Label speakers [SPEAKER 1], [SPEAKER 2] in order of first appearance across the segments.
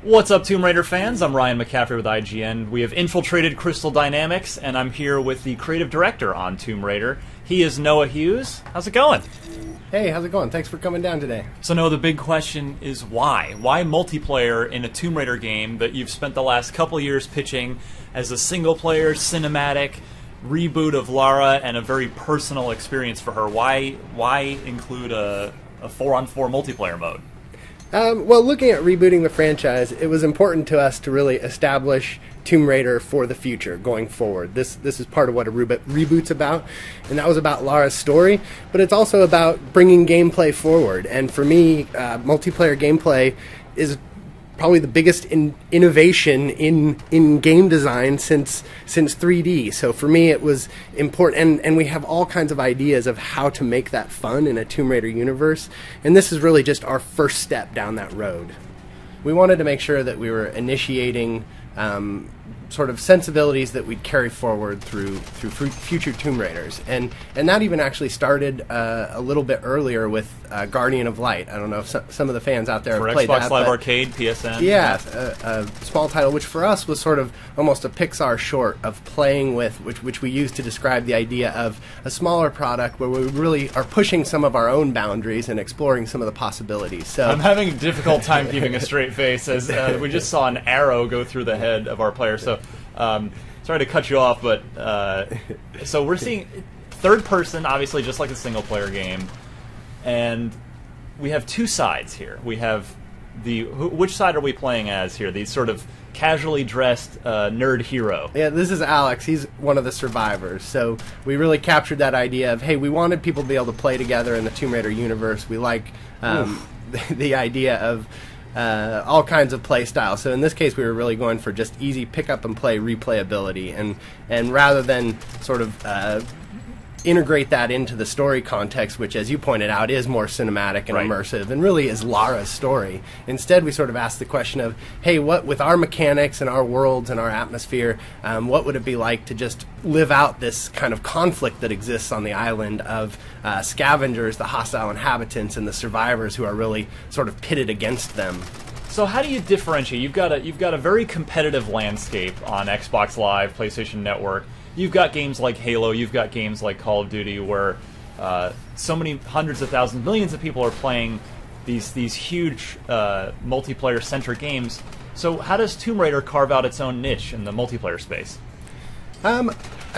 [SPEAKER 1] What's up, Tomb Raider fans? I'm Ryan McCaffrey with IGN. We have infiltrated Crystal Dynamics, and I'm here with the creative director on Tomb Raider. He is Noah Hughes. How's it going?
[SPEAKER 2] Hey, how's it going? Thanks for coming down today.
[SPEAKER 1] So, Noah, the big question is why? Why multiplayer in a Tomb Raider game that you've spent the last couple years pitching as a single-player, cinematic reboot of Lara and a very personal experience for her? Why include a 4-on-4 multiplayer mode?
[SPEAKER 2] Well, looking at rebooting the franchise, it was important to us to really establish Tomb Raider for the future, going forward. This is part of what a reboot's about, and that was about Lara's story, but it's also about bringing gameplay forward. And for me, multiplayer gameplay is probably the biggest innovation in game design since 3D. So for me, it was important, and we have all kinds of ideas of how to make that fun in a Tomb Raider universe, and this is really just our first step down that road. We wanted to make sure that we were initiating sort of sensibilities that we'd carry forward through future Tomb Raiders, and that even actually started a little bit earlier with Guardian of Light. I don't know if some of the fans out there have played
[SPEAKER 1] Xbox
[SPEAKER 2] that.
[SPEAKER 1] Live Arcade, PSN.
[SPEAKER 2] Yeah, a small title, which for us was sort of almost a Pixar short of playing with, which we used to describe the idea of a smaller product where we really are pushing some of our own boundaries and exploring some of the possibilities. So
[SPEAKER 1] I'm having a difficult time keeping a straight face as we just saw an arrow go through the head of our player. So sorry to cut you off, but so we're seeing third person, obviously, just like a single player game, and we have two sides here. We have which side are we playing as here? The sort of casually dressed nerd hero.
[SPEAKER 2] Yeah, this is Alex. He's one of the survivors. So we really captured that idea of, hey, we wanted people to be able to play together in the Tomb Raider universe. We like the idea of all kinds of play styles. So in this case, we were really going for just easy pick up and play replayability, and rather than sort of integrate that into the story context, which, as you pointed out, is more cinematic and immersive and really is Lara's story. Instead, we sort of asked the question of, hey, what with our mechanics and our worlds and our atmosphere, what would it be like to just live out this kind of conflict that exists on the island of scavengers, the hostile inhabitants, and the survivors who are really sort of pitted against them?
[SPEAKER 1] So how do you differentiate? You've got a very competitive landscape on Xbox Live, PlayStation Network. You've got games like Halo, you've got games like Call of Duty, where so many hundreds of thousands, millions of people are playing these huge multiplayer-centric games. So how does Tomb Raider carve out its own niche in the multiplayer space?
[SPEAKER 2] I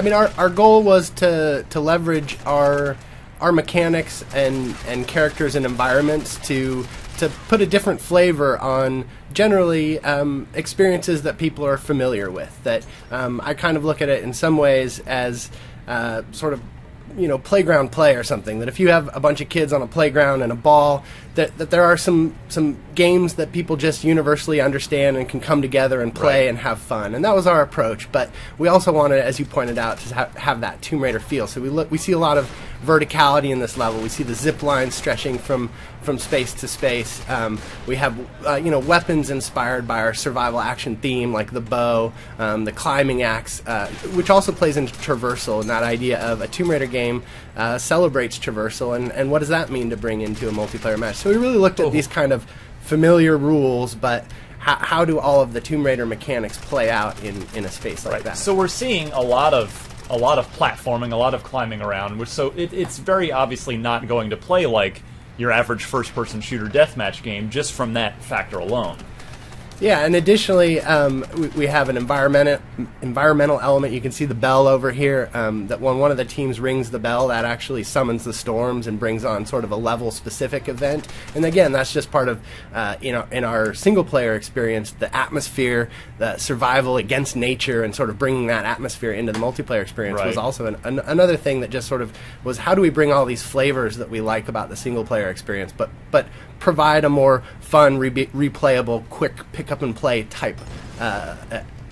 [SPEAKER 2] mean, our goal was to leverage our mechanics and characters and environments to put a different flavor on generally experiences that people are familiar with. That I kind of look at it in some ways as sort of, playground play or something. That if you have a bunch of kids on a playground and a ball, that there are some games that people just universally understand and can come together and play and have fun. And that was our approach. But we also wanted, as you pointed out, to have that Tomb Raider feel. So we see a lot of verticality in this level. We see the zip lines stretching from space to space. We have weapons inspired by our survival action theme, like the bow, the climbing axe, which also plays into traversal, and that idea of a Tomb Raider game celebrates traversal, and what does that mean to bring into a multiplayer match? So we really looked at these kind of familiar rules, but how do all of the Tomb Raider mechanics play out in a space like that?
[SPEAKER 1] So we're seeing a lot of platforming, a lot of climbing around, so it's very obviously not going to play like your average first-person shooter deathmatch game just from that factor alone.
[SPEAKER 2] Yeah, and additionally, we have an environmental element. You can see the bell over here. That when one of the teams rings the bell, that actually summons the storms and brings on sort of a level-specific event. And again, that's just part of in our single-player experience, the atmosphere, the survival against nature, and sort of bringing that atmosphere into the multiplayer experience was also another thing that just sort of was, how do we bring all these flavors that we like about the single-player experience, but provide a more fun, replayable, quick pick-up-and-play type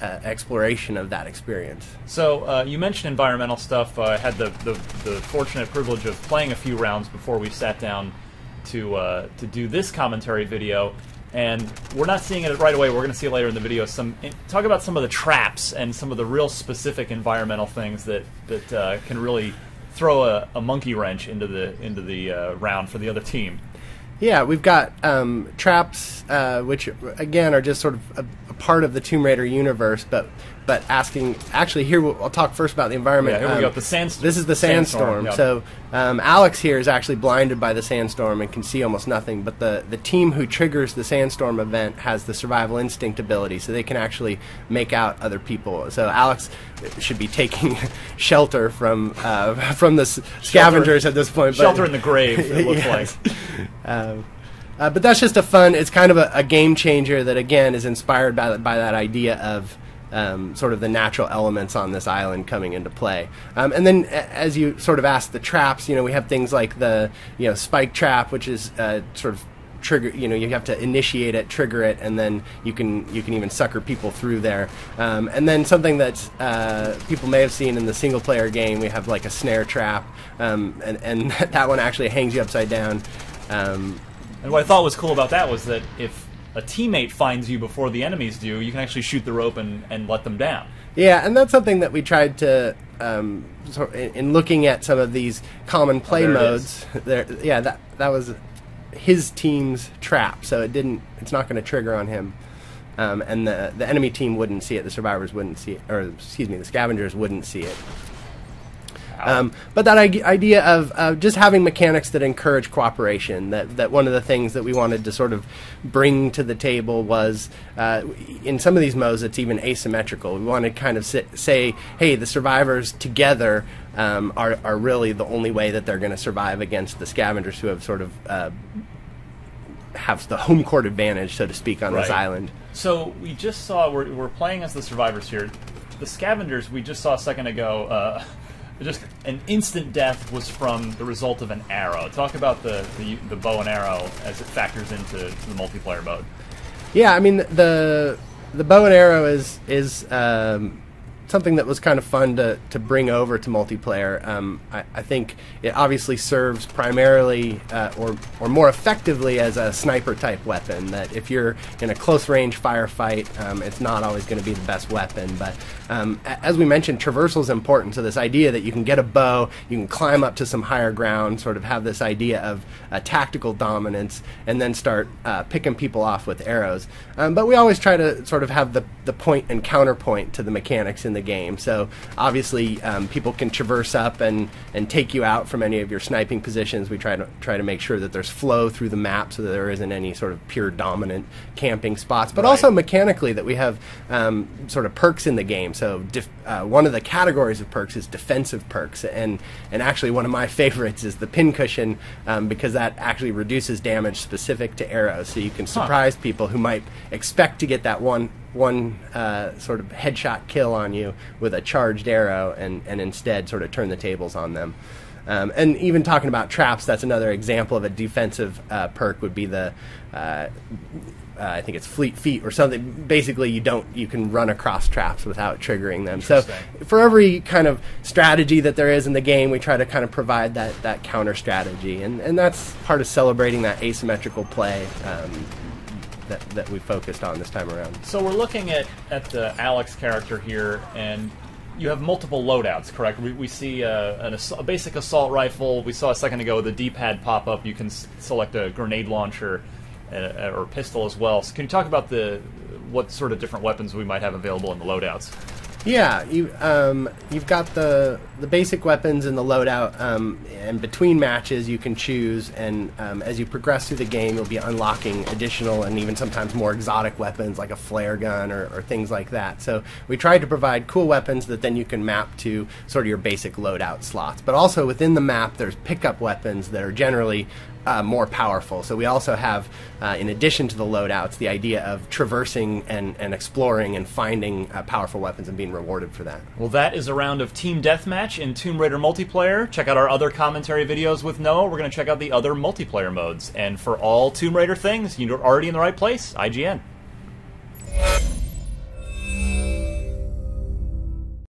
[SPEAKER 2] exploration of that experience.
[SPEAKER 1] So you mentioned environmental stuff. I had the fortunate privilege of playing a few rounds before we sat down to do this commentary video, and we're not seeing it right away. We're going to see it later in the video. Talk about some of the traps and some of the real specific environmental things that can really throw a monkey wrench into the round for the other team.
[SPEAKER 2] Yeah, we've got traps, which again are just sort of a part of the Tomb Raider universe, but actually here I'll talk first about the environment.
[SPEAKER 1] Yeah, here we go. The sandstorm.
[SPEAKER 2] This is the sandstorm.
[SPEAKER 1] Yep.
[SPEAKER 2] So Alex here is actually blinded by the sandstorm and can see almost nothing. But the team who triggers the sandstorm event has the survival instinct ability, so they can actually make out other people. So Alex should be taking shelter from the scavengers at this point.
[SPEAKER 1] Shelter in the grave. It looks
[SPEAKER 2] yes.
[SPEAKER 1] like.
[SPEAKER 2] But that's just it's kind of a game changer that, again, is inspired by that idea of sort of the natural elements on this island coming into play. And then, as you sort of asked, the traps, we have things like the, spike trap, which is sort of trigger, you have to initiate it, trigger it, and then you can even sucker people through there. And then something that people may have seen in the single-player game, we have like a snare trap, and that one actually hangs you upside down. And
[SPEAKER 1] what I thought was cool about that was that if a teammate finds you before the enemies do, you can actually shoot the rope and let them down.
[SPEAKER 2] Yeah, and that's something that we tried to, in looking at some of these common play modes. That was his team's trap, so it's not going to trigger on him. And the enemy team wouldn't see it, the survivors wouldn't see it, the scavengers wouldn't see it. But that idea of just having mechanics that encourage cooperation, that one of the things that we wanted to sort of bring to the table was, in some of these modes, it's even asymmetrical. We wanted to kind of say, hey, the survivors together are really the only way that they're going to survive against the scavengers who have sort of have the home court advantage, so to speak, on this island.
[SPEAKER 1] So we just saw, we're playing as the survivors here. The scavengers we just saw a second ago, just an instant death was from the result of an arrow. Talk about the bow and arrow as it factors into the multiplayer mode.
[SPEAKER 2] Yeah, I mean the bow and arrow is something that was kind of fun to bring over to multiplayer. I think it obviously serves primarily or more effectively as a sniper type weapon, that if you're in a close range firefight, it's not always going to be the best weapon. But as we mentioned, traversal is important. So this idea that you can get a bow, you can climb up to some higher ground, sort of have this idea of tactical dominance, and then start picking people off with arrows. But we always try to sort of have the point and counterpoint to the mechanics in the game. So obviously people can traverse up and take you out from any of your sniping positions. We try to make sure that there's flow through the map so that there isn't any sort of pure dominant camping spots, but also mechanically that we have sort of perks in the game. So one of the categories of perks is defensive perks, and actually one of my favorites is the pincushion, because that actually reduces damage specific to arrows, so you can surprise people who might expect to get that one sort of headshot kill on you with a charged arrow, and instead sort of turn the tables on them. And even talking about traps, that's another example of a defensive perk, would be the I think it's fleet feet or something. Basically, you can run across traps without triggering them. So for every kind of strategy that there is in the game, we try to kind of provide that counter strategy, and that's part of celebrating that asymmetrical play that we focused on this time around.
[SPEAKER 1] So we're looking at the Alex character here, and you have multiple loadouts, correct? We see a basic assault rifle. We saw a second ago the D-pad pop up. You can select a grenade launcher or pistol as well. So can you talk about what sort of different weapons we might have available in the loadouts?
[SPEAKER 2] Yeah, you've got the basic weapons in the loadout, and between matches you can choose, and as you progress through the game you'll be unlocking additional and even sometimes more exotic weapons like a flare gun or things like that. So we tried to provide cool weapons that then you can map to sort of your basic loadout slots. But also within the map there's pickup weapons that are generally more powerful. So we also have, in addition to the loadouts, the idea of traversing and exploring and finding powerful weapons and being rewarded for that.
[SPEAKER 1] Well, that is a round of Team Deathmatch in Tomb Raider multiplayer. Check out our other commentary videos with Noah. We're going to check out the other multiplayer modes. And for all Tomb Raider things, you're already in the right place. IGN.